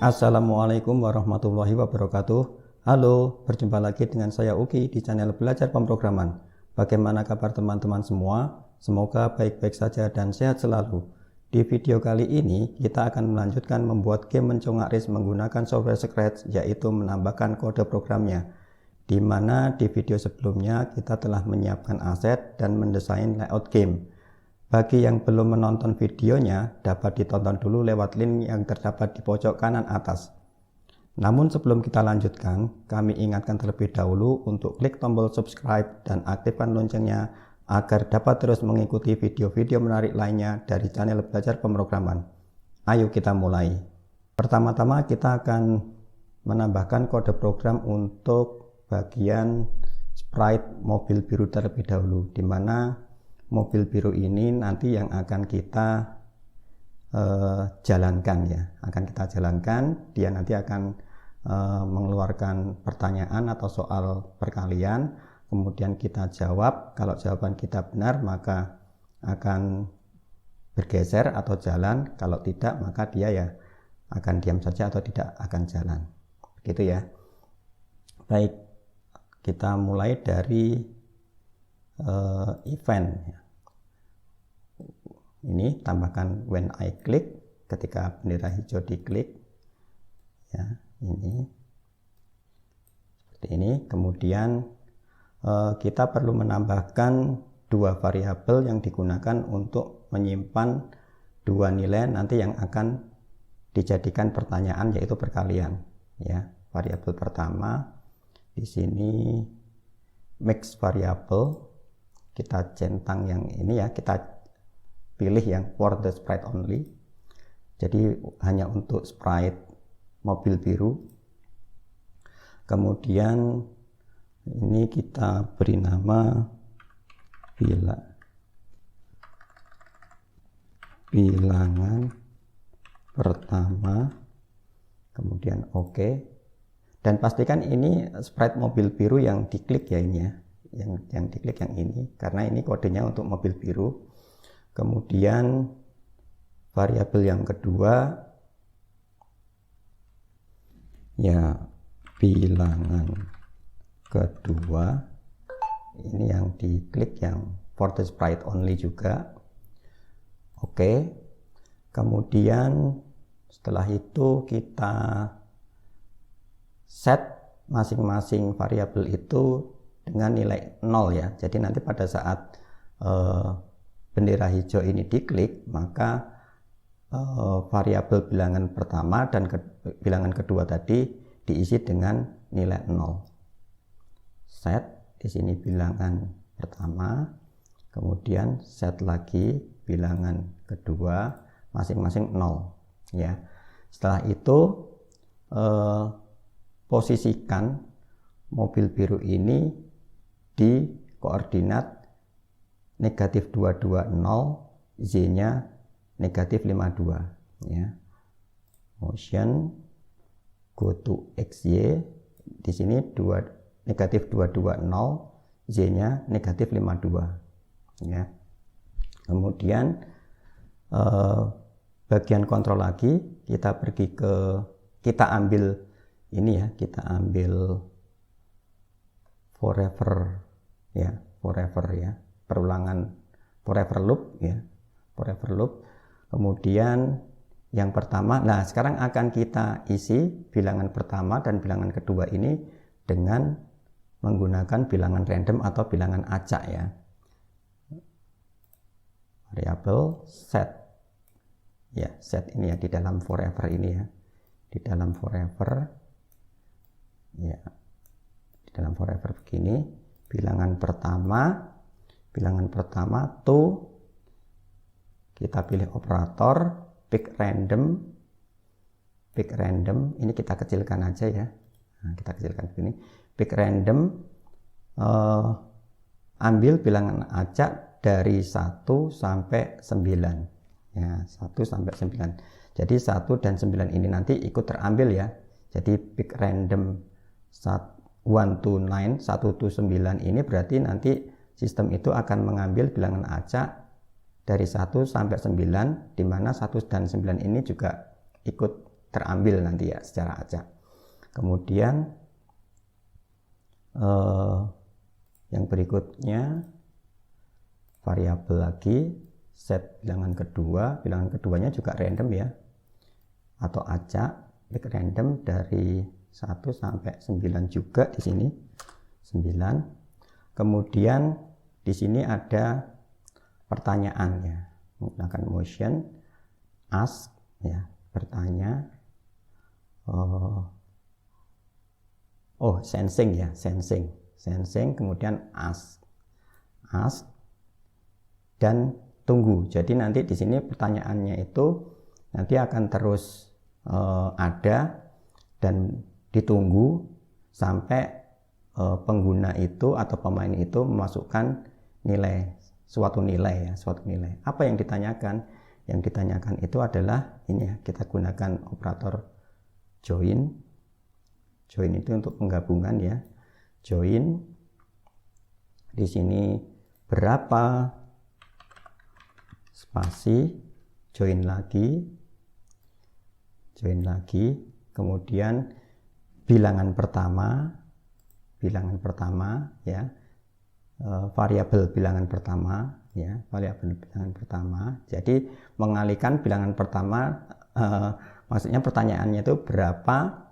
Assalamualaikum warahmatullahi wabarakatuh. Halo, berjumpa lagi dengan saya Uki di channel Belajar Pemrograman. Bagaimana kabar teman-teman semua? Semoga baik-baik saja dan sehat selalu. Di video kali ini kita akan melanjutkan membuat game mencongak RIS menggunakan software Scratch, yaitu menambahkan kode programnya. Di mana di video sebelumnya kita telah menyiapkan aset dan mendesain layout game. Bagi yang belum menonton videonya, dapat ditonton dulu lewat link yang terdapat di pojok kanan atas. Namun sebelum kita lanjutkan, kami ingatkan terlebih dahulu untuk klik tombol subscribe dan aktifkan loncengnya agar dapat terus mengikuti video-video menarik lainnya dari channel Belajar Pemrograman. Ayo kita mulai. Pertama-tama kita akan menambahkan kode program untuk bagian sprite mobil biru terlebih dahulu, di mana mobil biru ini nanti yang akan kita jalankan ya, dia nanti akan mengeluarkan pertanyaan atau soal perkalian, kemudian kita jawab. Kalau jawaban kita benar maka akan bergeser atau jalan, kalau tidak maka dia ya akan diam saja atau tidak akan jalan, begitu ya. Baik, kita mulai dari event. Ini tambahkan when I click, ketika bendera hijau diklik ya, ini seperti ini. Kemudian kita perlu menambahkan dua variabel yang digunakan untuk menyimpan dua nilai nanti yang akan dijadikan pertanyaan, yaitu perkalian ya. Variabel pertama di sini mix variable, kita centang yang ini ya, kita pilih yang for the sprite only, jadi hanya untuk sprite mobil biru. Kemudian ini kita beri nama bilangan pertama, kemudian oke. Dan pastikan ini sprite mobil biru yang diklik ya, ini ya, yang diklik yang ini, karena ini kodenya untuk mobil biru. Kemudian variabel yang kedua ya, bilangan kedua, ini yang diklik yang for the sprite only juga. Oke. Kemudian setelah itu kita set masing-masing variabel itu dengan nilai 0 ya. Jadi nanti pada saat bendera hijau ini diklik, maka variabel bilangan pertama dan bilangan kedua tadi diisi dengan nilai 0. Set di sini bilangan pertama, kemudian set lagi bilangan kedua, masing-masing 0 ya. Setelah itu posisikan mobil biru ini di koordinat negatif 220, Z-nya negatif 52 ya. Motion go to XY, di sini negatif 220, Z-nya negatif 52 ya. Kemudian bagian kontrol lagi, kita pergi ke, kita ambil ini ya, kita ambil forever ya, perulangan forever loop ya, forever loop. Kemudian yang pertama, nah sekarang akan kita isi bilangan pertama dan bilangan kedua ini dengan menggunakan bilangan random atau bilangan acak ya. Variabel set ya, set ini ya, di dalam forever ini ya, di dalam forever ya, di dalam forever begini. Bilangan pertama to, kita pilih operator pick random, ini kita kecilkan aja ya. Nah, kita kecilkan begini, pick random, ambil bilangan acak dari 1 sampai 9 ya, 1 sampai 9. Jadi 1 dan 9 ini nanti ikut terambil ya. Jadi pick random 1 to 9, 1 to 9 ini berarti nanti sistem itu akan mengambil bilangan acak dari 1 sampai 9, di mana 1 dan 9 ini juga ikut terambil nanti ya secara acak. Kemudian yang berikutnya variabel lagi, set bilangan keduanya juga random ya, atau acak random dari 1 sampai 9 juga di sini 9. Kemudian di sini ada pertanyaan ya, menggunakan motion ask ya, bertanya. Sensing ya, sensing kemudian ask dan tunggu. Jadi nanti di sini pertanyaannya itu nanti akan terus ada dan ditunggu sampai pengguna itu atau pemain itu memasukkan suatu nilai. Apa yang ditanyakan? Yang ditanyakan itu adalah ini ya, kita gunakan operator join itu untuk penggabungan ya. Join di sini berapa spasi, join lagi, kemudian bilangan pertama ya, variabel bilangan pertama ya, jadi mengalihkan bilangan pertama, maksudnya pertanyaannya itu berapa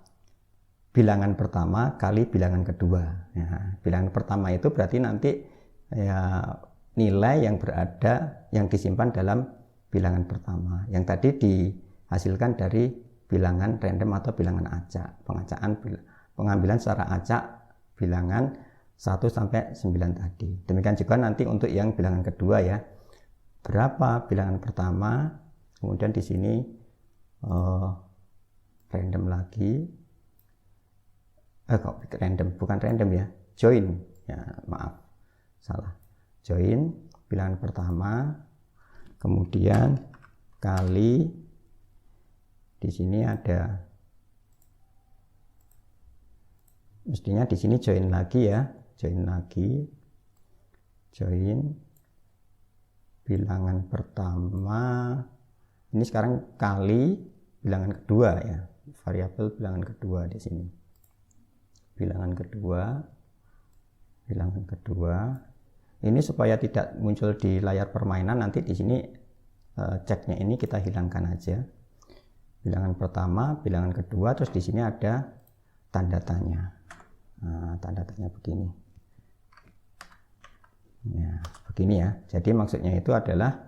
bilangan pertama kali bilangan kedua ya. Bilangan pertama itu berarti nanti ya nilai yang disimpan dalam bilangan pertama, yang tadi dihasilkan dari bilangan random atau bilangan acak, pengambilan secara acak bilangan 1 sampai 9 tadi. Demikian juga nanti untuk yang bilangan kedua ya, berapa bilangan pertama, kemudian di sini random lagi, bukan random ya, join ya, maaf salah, join bilangan pertama, kemudian kali di sini ada, mestinya di sini join lagi ya, join bilangan pertama, ini sekarang kali bilangan kedua ya, variabel bilangan kedua di sini, bilangan kedua. Ini supaya tidak muncul di layar permainan, nanti di sini ceknya ini kita hilangkan aja. Bilangan pertama, bilangan kedua, terus di sini ada tanda tanya. Nah, tanda tanya begini. Ya, begini ya. Jadi maksudnya itu adalah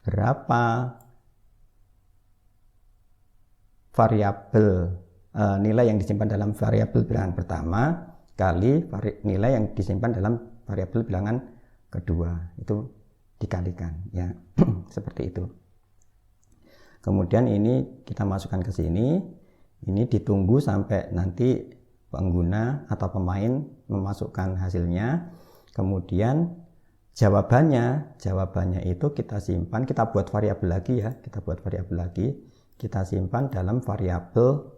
berapa variabel nilai yang disimpan dalam variabel bilangan pertama kali nilai yang disimpan dalam variabel bilangan kedua, itu dikalikan ya. Seperti itu. Kemudian ini kita masukkan ke sini, ini ditunggu sampai nanti pengguna atau pemain memasukkan hasilnya. Kemudian jawabannya itu kita simpan, kita buat variabel lagi ya, kita simpan dalam variabel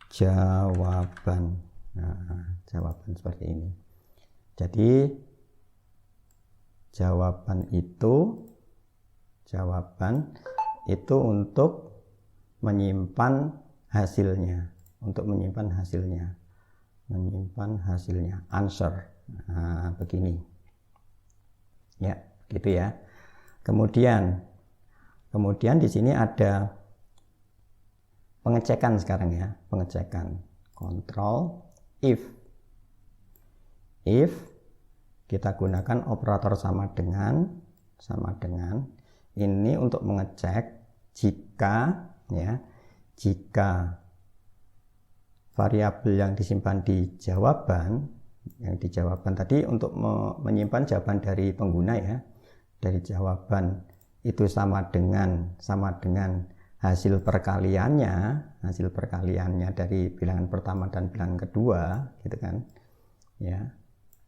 jawaban. Nah, jawaban seperti ini. Jadi jawaban itu untuk menyimpan hasilnya, answer. Nah, begini ya, gitu ya. Kemudian di sini ada pengecekan sekarang ya, kontrol if kita gunakan operator sama dengan ini untuk mengecek jika variabel yang disimpan di jawaban tadi untuk menyimpan jawaban dari pengguna ya, dari jawaban itu sama dengan hasil perkaliannya dari bilangan pertama dan bilangan kedua gitu kan ya,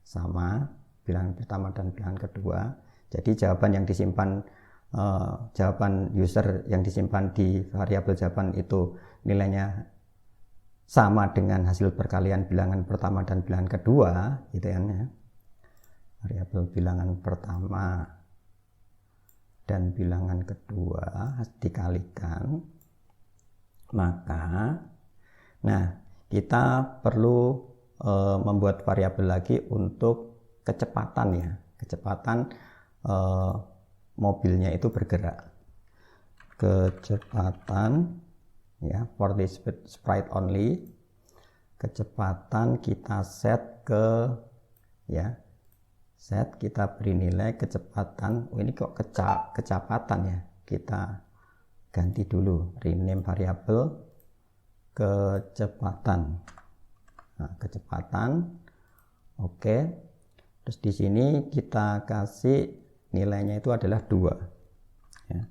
sama bilangan pertama dan bilangan kedua. Jadi jawaban yang disimpan jawaban user yang disimpan di variabel jawaban itu nilainya sama dengan hasil perkalian bilangan pertama dan bilangan kedua gitu kan ya. Variabel bilangan pertama dan bilangan kedua dikalikan Maka kita perlu membuat variabel lagi untuk kecepatan ya, kecepatan mobilnya itu bergerak. Kecepatan ya, for this sprite only, kecepatan kita set ke ya, set kita beri nilai kecepatan. Ini kok kecepatan ya, kita ganti dulu, rename variabel kecepatan. Kecepatan, oke. Terus di sini kita kasih nilainya itu adalah 2 ya,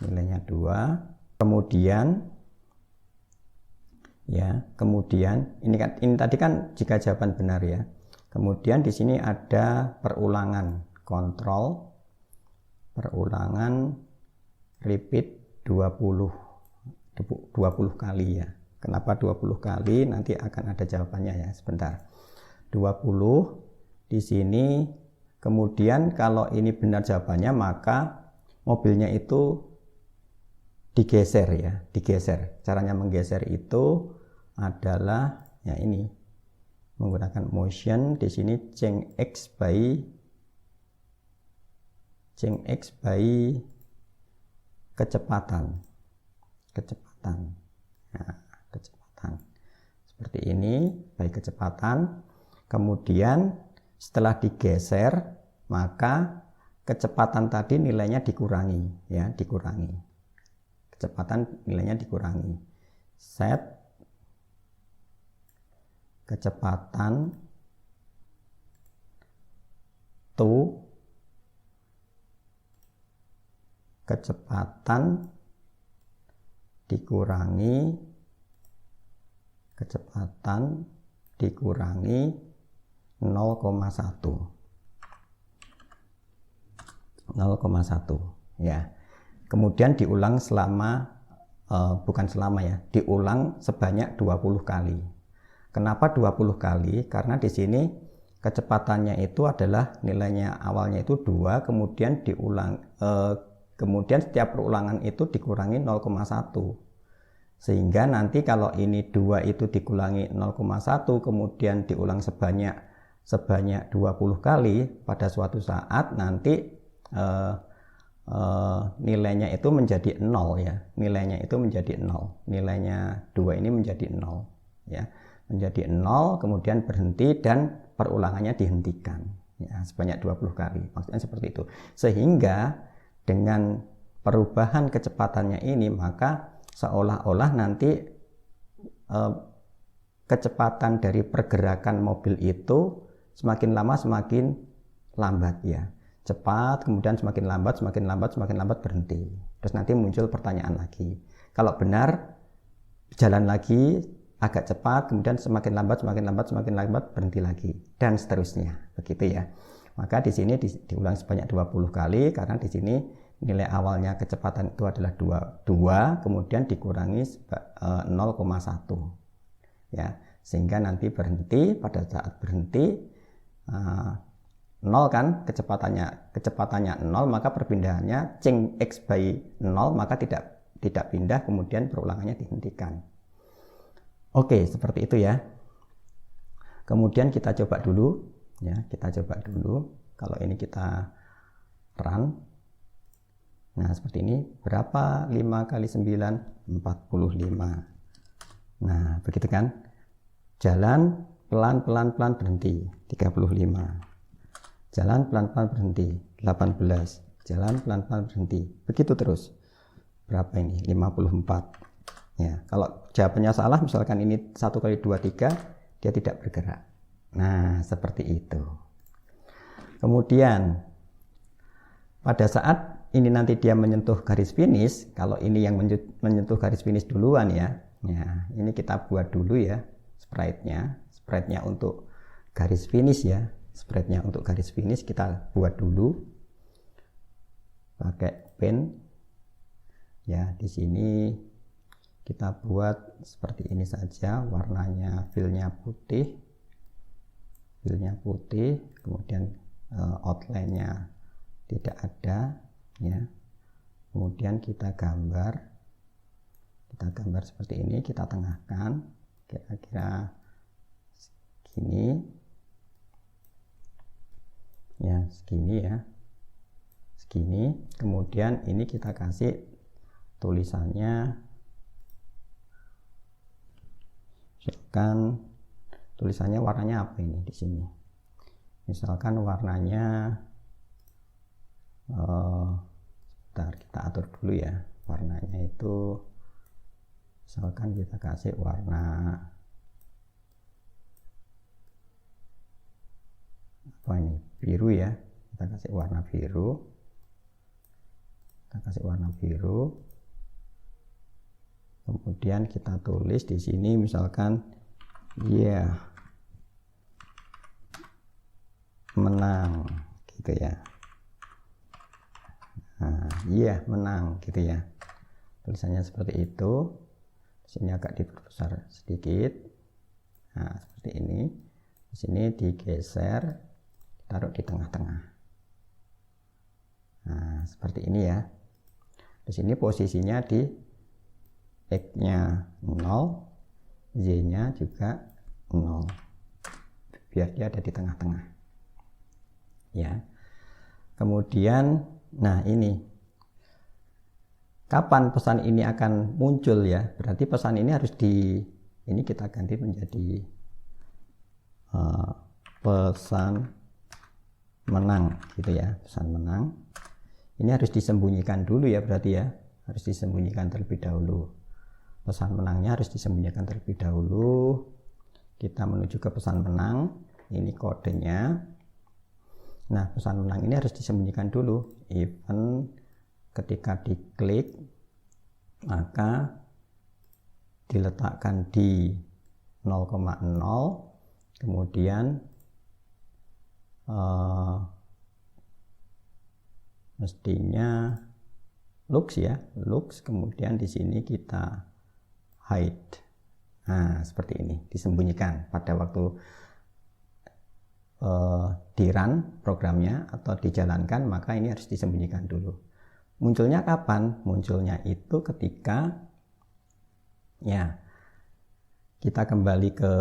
nilainya 2. Kemudian ini tadi kan jika jawaban benar ya. Kemudian di sini ada perulangan kontrol, perulangan repeat 20 kali ya. Kenapa 20 kali? Nanti akan ada jawabannya ya, sebentar. 20 di sini. Kemudian kalau ini benar jawabannya, maka mobilnya itu digeser ya, digeser. Caranya menggeser itu adalah ya ini, menggunakan motion. Di sini change x by kecepatan. Nah, kecepatan seperti ini, baik kecepatan. Kemudian setelah digeser, maka kecepatan tadi nilainya dikurangi ya, dikurangi. Kecepatan nilainya dikurangi. Set kecepatan to kecepatan dikurangi kecepatan dikurangi 0,1 ya. Kemudian diulang diulang sebanyak 20 kali. Kenapa 20 kali? Karena di sini kecepatannya itu adalah nilainya awalnya itu 2, kemudian kemudian setiap perulangan itu dikurangi 0,1. Sehingga nanti kalau ini 2 itu dikurangi 0,1 kemudian diulang sebanyak 20 kali, pada suatu saat nanti nilainya itu menjadi 0 ya. Nilainya itu menjadi 0. Nilainya 2 ini menjadi 0 ya. Menjadi 0, kemudian berhenti dan perulangannya dihentikan ya, sebanyak 20 kali. Maksudnya seperti itu. Sehingga dengan perubahan kecepatannya ini, maka seolah-olah nanti kecepatan dari pergerakan mobil itu semakin lama semakin lambat ya. Cepat, kemudian semakin lambat berhenti. Terus nanti muncul pertanyaan lagi. Kalau benar, jalan lagi agak cepat, kemudian semakin lambat berhenti lagi, dan seterusnya, begitu ya. Maka di sini diulang sebanyak 20 kali karena di sini nilai awalnya kecepatan itu adalah 2, kemudian dikurangi 0,1 ya, sehingga nanti berhenti. Pada saat berhenti 0 kan kecepatannya 0, maka perpindahannya change x by 0, maka tidak pindah, kemudian perulangannya dihentikan. Oke, seperti itu ya. Kemudian kita coba dulu ya, kalau ini kita run. Nah, seperti ini. Berapa 5 kali 9? 45. Nah, begitu kan? Jalan pelan-pelan berhenti 35. Jalan pelan-pelan berhenti 18. Jalan pelan-pelan berhenti. Begitu terus. Berapa ini? 54. Ya, kalau jawabannya salah, misalkan ini 1 kali 2, 3, dia tidak bergerak. Nah, seperti itu. Kemudian pada saat ini nanti dia menyentuh garis finish, kalau ini yang menyentuh garis finish duluan ya. Ya, ini kita buat dulu ya sprite-nya untuk garis finish ya. Sprite-nya untuk garis finish kita buat dulu pakai pen. Ya, di sini kita buat seperti ini saja, warnanya fill-nya putih, kemudian outline-nya tidak ada ya. Kemudian kita gambar Kita gambar seperti ini, kita tengahkan kira-kira segini ya, segini. Kemudian ini kita kasih tulisannya, misalkan tulisannya warnanya apa ini di sini, misalkan warnanya sebentar, kita atur dulu ya, warnanya itu misalkan kita kasih warna apa ini, biru ya, kita kasih warna biru, kemudian kita tulis di sini misalkan menang gitu ya. Nah, menang gitu ya, tulisannya seperti itu. Di sini agak diperbesar sedikit, nah seperti ini. Di sini digeser, taruh di tengah-tengah. Nah seperti ini ya. Di sini posisinya di X-nya 0, Y-nya juga 0, biar dia ada di tengah-tengah ya. Kemudian nah ini kapan pesan ini akan muncul ya, berarti pesan ini harus ini kita ganti menjadi pesan menang gitu ya, pesan menang. Ini harus disembunyikan dulu ya, berarti ya harus disembunyikan terlebih dahulu. Pesan menangnya harus disembunyikan terlebih dahulu. Kita menuju ke pesan menang, ini kodenya. Nah pesan menang ini harus disembunyikan dulu. Even ketika diklik maka diletakkan di 0,0, kemudian mestinya looks ya, kemudian di sini kita hide. Nah seperti ini, disembunyikan pada waktu di run programnya atau dijalankan, maka ini harus disembunyikan dulu. Munculnya kapan? Munculnya itu ketika ya kita kembali ke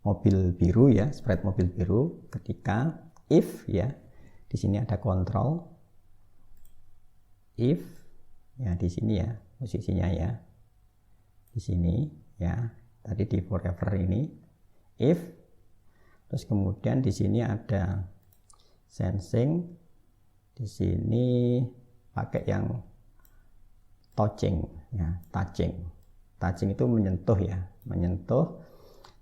mobil biru ya, sprite mobil biru, ketika if ya, di sini ada kontrol if ya, di sini ya posisinya ya, di sini ya, tadi di forever ini if, terus kemudian di sini ada sensing, di sini pakai yang touching ya, touching itu menyentuh ya, menyentuh.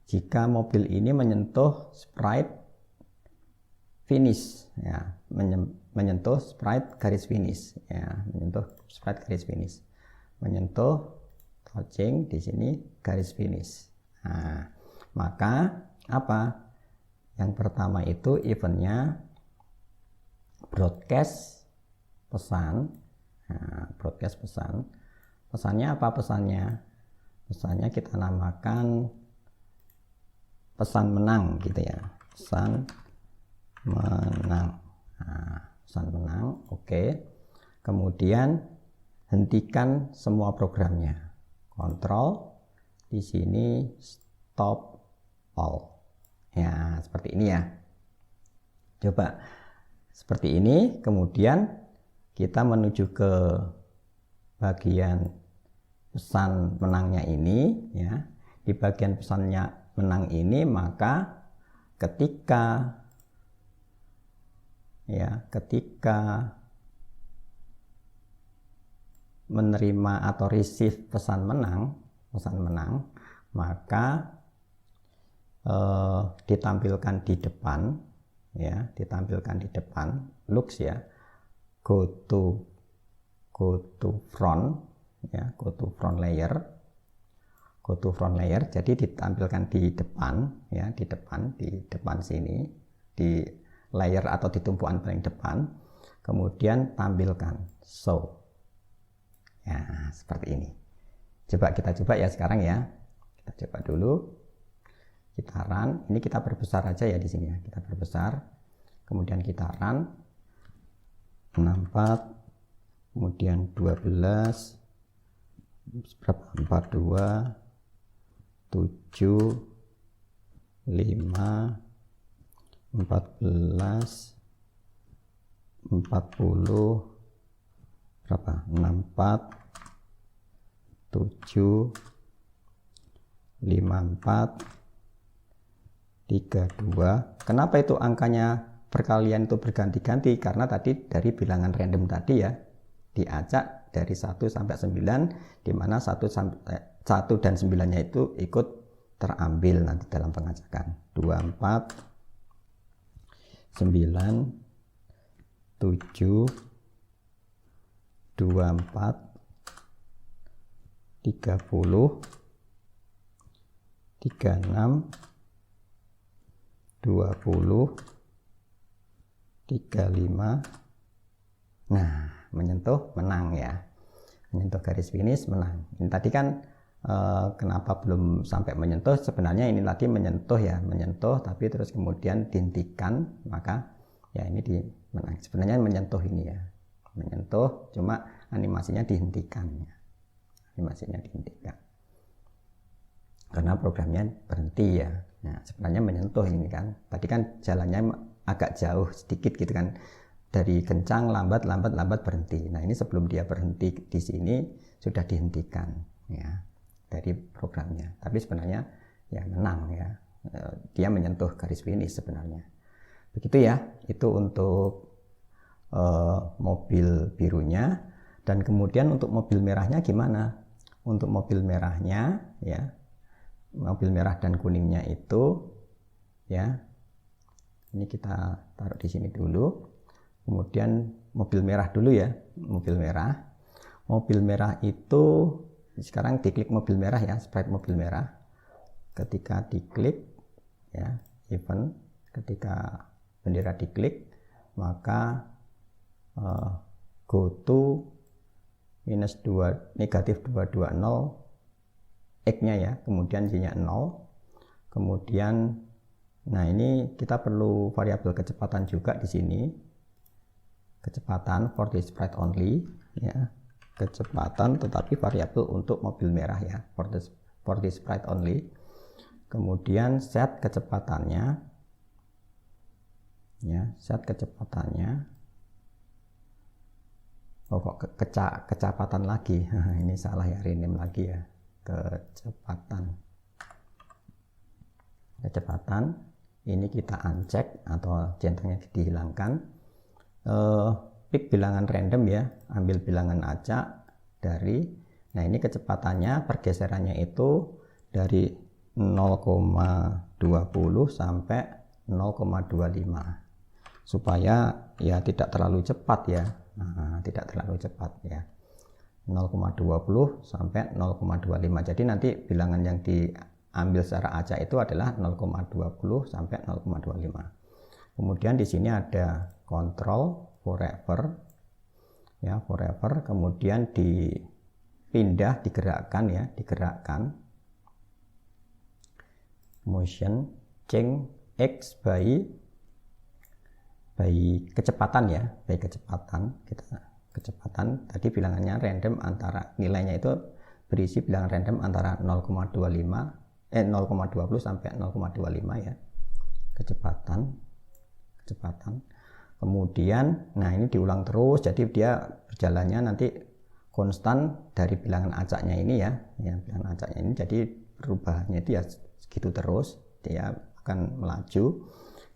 Jika mobil ini menyentuh sprite finish ya, menyentuh sprite garis finish ya, menyentuh sprite garis finish, menyentuh touching di sini garis finish. Nah maka apa, yang pertama itu eventnya broadcast pesan. Nah, broadcast pesan, pesannya apa? Pesannya kita namakan pesan menang gitu ya, pesan menang. Nah, pesan menang, oke. Kemudian hentikan semua programnya, kontrol di sini stop all ya, seperti ini ya. Coba seperti ini. Kemudian kita menuju ke bagian pesan menangnya ini ya. Di bagian pesannya menang ini, maka ketika menerima atau receive pesan menang, maka ditampilkan di depan ya, looks ya, go to front ya, go to front layer, jadi ditampilkan di depan ya, di depan sini, di layer atau di tumpuan paling depan. Kemudian tampilkan show ya, seperti ini. Coba kita coba ya sekarang ya, kita coba dulu, kita run. Ini kita perbesar aja ya di sini ya, kita perbesar, kemudian kita run 64, kemudian 12, berapa? 42, 7, 5, 14, 40, berapa? 64, 7, 54, 32. Kenapa itu angkanya perkalian itu berganti-ganti? Karena tadi dari bilangan random tadi ya, diacak dari 1 sampai 9, di mana 1 dan 9-nya itu ikut terambil nanti dalam pengacakan. 24, 9, 7, 24, 30, 36, 20, 35. Nah, menyentuh menang ya. Menyentuh garis finish menang. Ini tadi kan kenapa belum sampai menyentuh? Sebenarnya ini tadi menyentuh ya, menyentuh tapi terus kemudian dihentikan, maka ya ini menang. Sebenarnya menyentuh ini ya. Menyentuh cuma animasinya dihentikan ya. Animasinya dihentikan. Karena programnya berhenti ya. Nah, sebenarnya menyentuh ini kan. Tadi kan jalannya agak jauh sedikit gitu kan. Dari kencang, lambat berhenti. Nah, ini sebelum dia berhenti di sini sudah dihentikan ya dari programnya. Tapi sebenarnya ya menang ya. Dia menyentuh garis finish sebenarnya. Begitu ya. Itu untuk mobil birunya. Dan kemudian untuk mobil merahnya gimana? Untuk mobil merahnya ya. Mobil merah dan kuningnya itu ya, ini kita taruh di sini dulu. Kemudian mobil merah dulu ya, mobil merah itu sekarang diklik mobil merah ya, sprite mobil merah. Ketika diklik ya, event, ketika bendera diklik, maka go to -2 negatif 220 X-nya ya, kemudian Y-nya 0. Kemudian nah ini kita perlu variabel kecepatan juga di sini. Kecepatan for the sprite only ya. Kecepatan tetapi variabel untuk mobil merah ya, for the sprite only. Kemudian set kecepatannya. Ya, set kecepatannya. Oh kok kecepatan lagi. Ini salah ya, rename lagi ya. Kecepatan ini kita uncheck atau centangnya dihilangkan. Pick bilangan random ya, ambil bilangan acak dari, nah ini kecepatannya pergeserannya itu dari 0,20 sampai 0,25 supaya ya tidak terlalu cepat ya. Nah, tidak terlalu cepat ya. 0,20 sampai 0,25. Jadi nanti bilangan yang diambil secara acak itu adalah 0,20 sampai 0,25. Kemudian di sini ada control forever ya, forever, kemudian dipindah, digerakkan ya, digerakkan motion change x by kecepatan ya, by kecepatan. Kecepatan tadi bilangannya random, antara nilainya itu berisi bilangan random antara 0,20 sampai 0,25 ya, kecepatan. Kemudian nah ini diulang terus, jadi dia berjalannya nanti konstan dari bilangan acaknya ini ya, bilangan acaknya ini, jadi perubahannya itu ya segitu terus, dia akan melaju.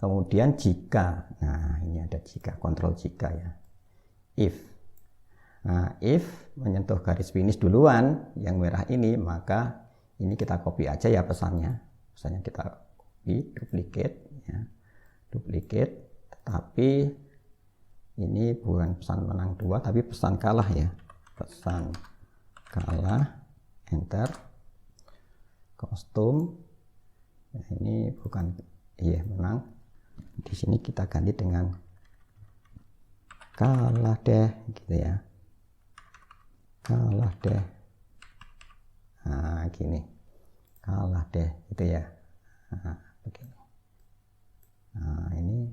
Kemudian jika, nah ini ada jika, kontrol jika ya, if. Nah, if menyentuh garis finish duluan yang merah ini, maka ini kita copy aja ya pesannya. Pesannya kita copy, duplicate ya. Duplicate, tetapi ini bukan pesan menang 2 tapi pesan kalah ya. Pesan kalah, enter. Kostum. Nah, ini bukan menang. Di sini kita ganti dengan kalah deh gitu ya. Kalah deh, nah gini, kalah deh gitu ya, nah, begini. Nah ini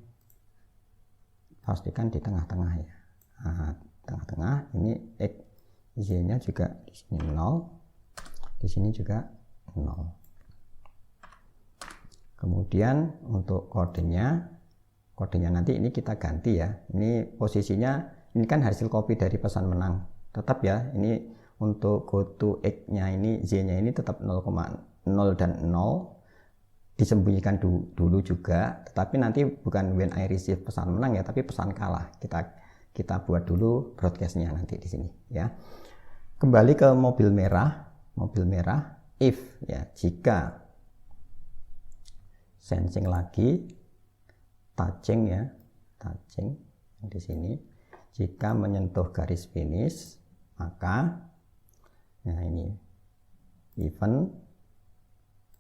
pastikan di tengah-tengah ya, nah, tengah-tengah ini X, Z-nya juga di sini 0, di sini juga 0. Kemudian untuk kodenya nanti ini kita ganti ya. Ini posisinya, ini kan hasil copy dari pesan menang. Tetap ya, ini untuk GoTo X-nya ini, Z-nya ini tetap 0,0 dan 0. Disembunyikan dulu juga, tetapi nanti bukan when I receive pesan menang ya, tapi pesan kalah. Kita buat dulu broadcast-nya nanti di sini ya. Kembali ke mobil merah, if ya, jika sensing lagi, touching ya, touching di sini, jika menyentuh garis finish, maka nah ini event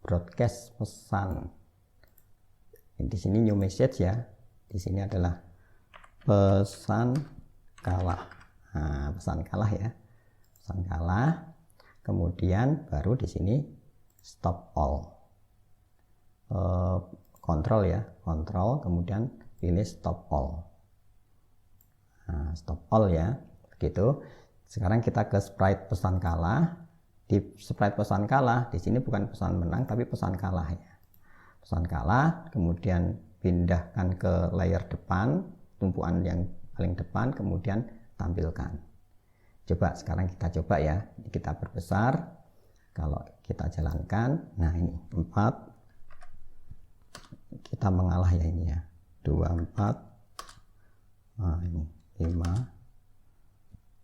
broadcast pesan. Di sini new message ya, di sini adalah pesan kalah. Nah, pesan kalah ya, pesan kalah. Kemudian baru di sini stop all. Kontrol ya, kontrol, kemudian pilih stop all. Nah, stop all ya, begitu. Sekarang kita ke sprite pesan kalah. Di sprite pesan kalah, di sini bukan pesan menang tapi pesan kalah ya. Pesan kalah, kemudian pindahkan ke layer depan, tumpuan yang paling depan, kemudian tampilkan. Coba sekarang kita coba ya, kita perbesar. Kalau kita jalankan, nah ini 4, kita mengalah ya ini ya, 24, nah ini 5,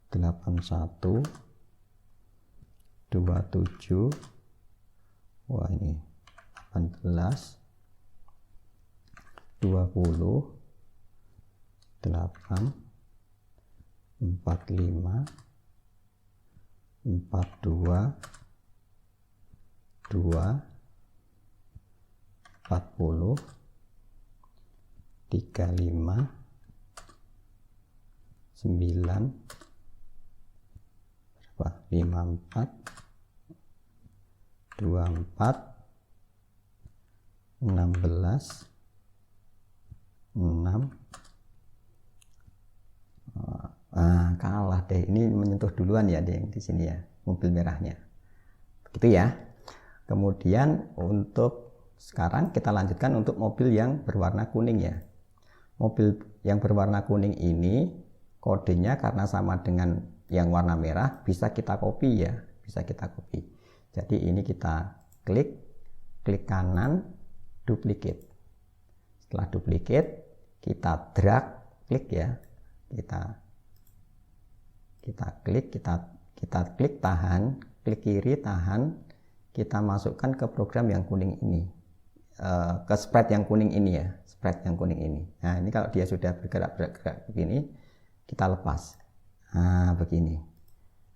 81, 27, wah ini 18, 20, 8, 45, 42, 2, 40, 35, 9, berapa? 54, 24, 16, 6. Kalah deh, ini menyentuh duluan ya deh di sini ya, mobil merahnya. Begitu ya. Kemudian untuk sekarang kita lanjutkan untuk mobil yang berwarna kuning ya. Mobil yang berwarna kuning ini kodenya karena sama dengan yang warna merah, bisa kita copy ya, bisa kita copy. Jadi ini kita klik kanan, duplicate. Setelah duplicate, kita drag, klik ya, kita klik tahan, klik kiri tahan, kita masukkan ke program yang kuning ini, ke sprite yang kuning ini ya, sprite yang kuning ini. Nah ini kalau dia sudah bergerak begini, kita lepas. Nah begini,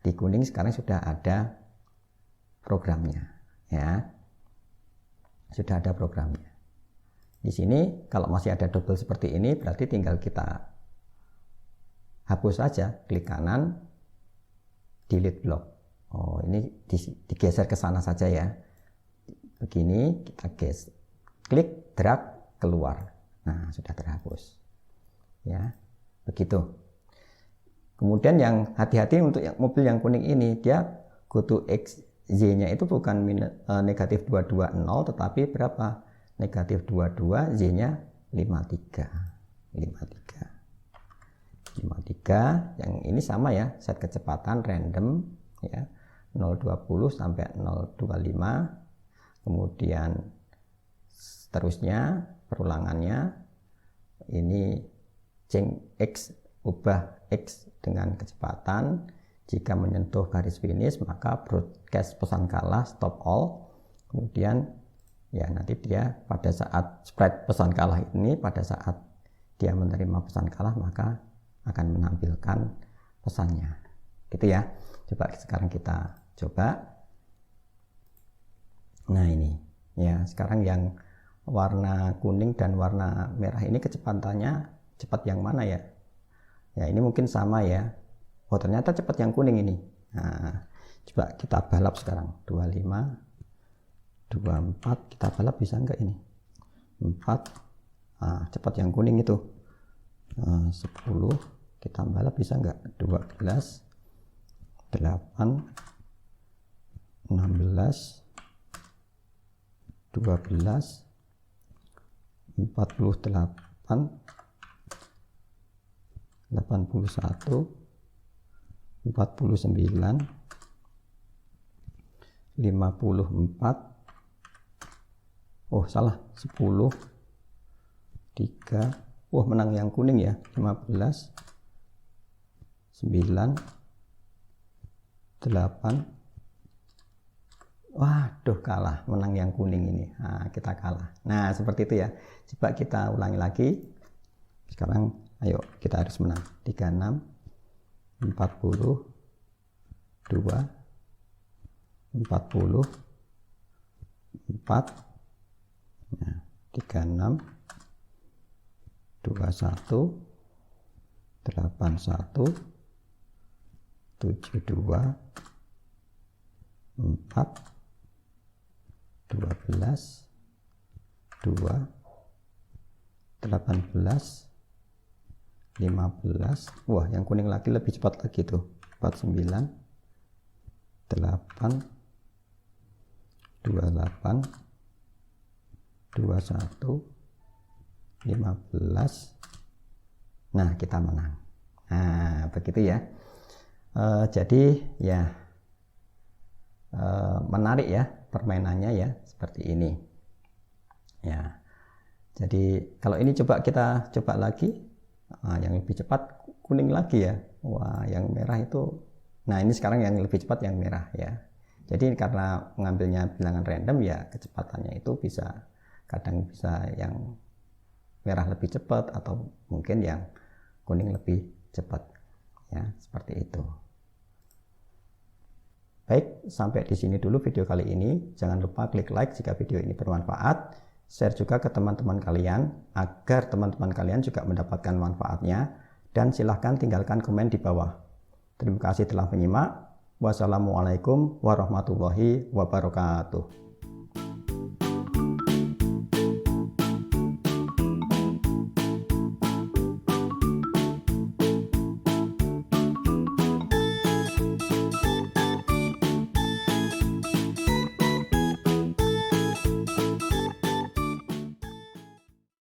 di kuning sekarang sudah ada programnya ya, sudah ada programnya. Di sini kalau masih ada double seperti ini, berarti tinggal kita hapus saja, klik kanan, delete block. Oh ini digeser ke sana saja ya, begini kita klik drag keluar. Nah sudah terhapus ya, begitu. Kemudian yang hati-hati untuk mobil yang kuning ini, dia GoTo X Z-nya itu bukan negatif 220, tetapi berapa? Negatif 22, Z-nya 53. Yang ini sama ya, set kecepatan random ya, 020 sampai 025. Kemudian seterusnya perulangannya ini change X, ubah X dengan kecepatan. Jika menyentuh garis finish, maka broadcast pesan kalah, stop all. Kemudian ya nanti dia pada saat sprite pesan kalah ini, pada saat dia menerima pesan kalah, maka akan menampilkan pesannya. Gitu ya. Coba sekarang kita coba. Nah ini ya, sekarang yang warna kuning dan warna merah ini kecepatannya cepat yang mana ya? Ya ini mungkin sama ya. Oh ternyata cepat yang kuning ini. Nah, coba kita balap sekarang. 25, 24, kita balap bisa enggak ini? 4, cepat yang kuning itu. 10, kita balap bisa enggak? 12, 8, 16, 12, 48, 81, 49, 54, oh salah, 10, 3, menang yang kuning ya, 15, 9, 8, waduh kalah, menang yang kuning ini. Nah, kita kalah. Nah, seperti itu ya. Coba kita ulangi lagi. Sekarang ayo kita harus menang. 36, 40, 2, 40, 4, nah, 36, 21, 81, 72, 4, 12, 2, 18, 15, wah yang kuning lagi lebih cepat lagi tuh, 49, 8, 28, 21, 15. Nah, kita menang. Nah, begitu ya. Jadi ya menarik ya permainannya ya, seperti ini. Ya. Jadi kalau ini kita coba lagi, yang lebih cepat kuning lagi ya. Wah, yang merah itu. Nah, ini sekarang yang lebih cepat yang merah ya. Jadi karena mengambilnya bilangan random ya, kecepatannya itu kadang bisa yang merah lebih cepat atau mungkin yang kuning lebih cepat ya, seperti itu. Baik, sampai di sini dulu video kali ini. Jangan lupa klik like jika video ini bermanfaat, share juga ke teman-teman kalian agar teman-teman kalian juga mendapatkan manfaatnya, dan silahkan tinggalkan komen di bawah. Terima kasih telah menyimak. Wassalamualaikum warahmatullahi wabarakatuh.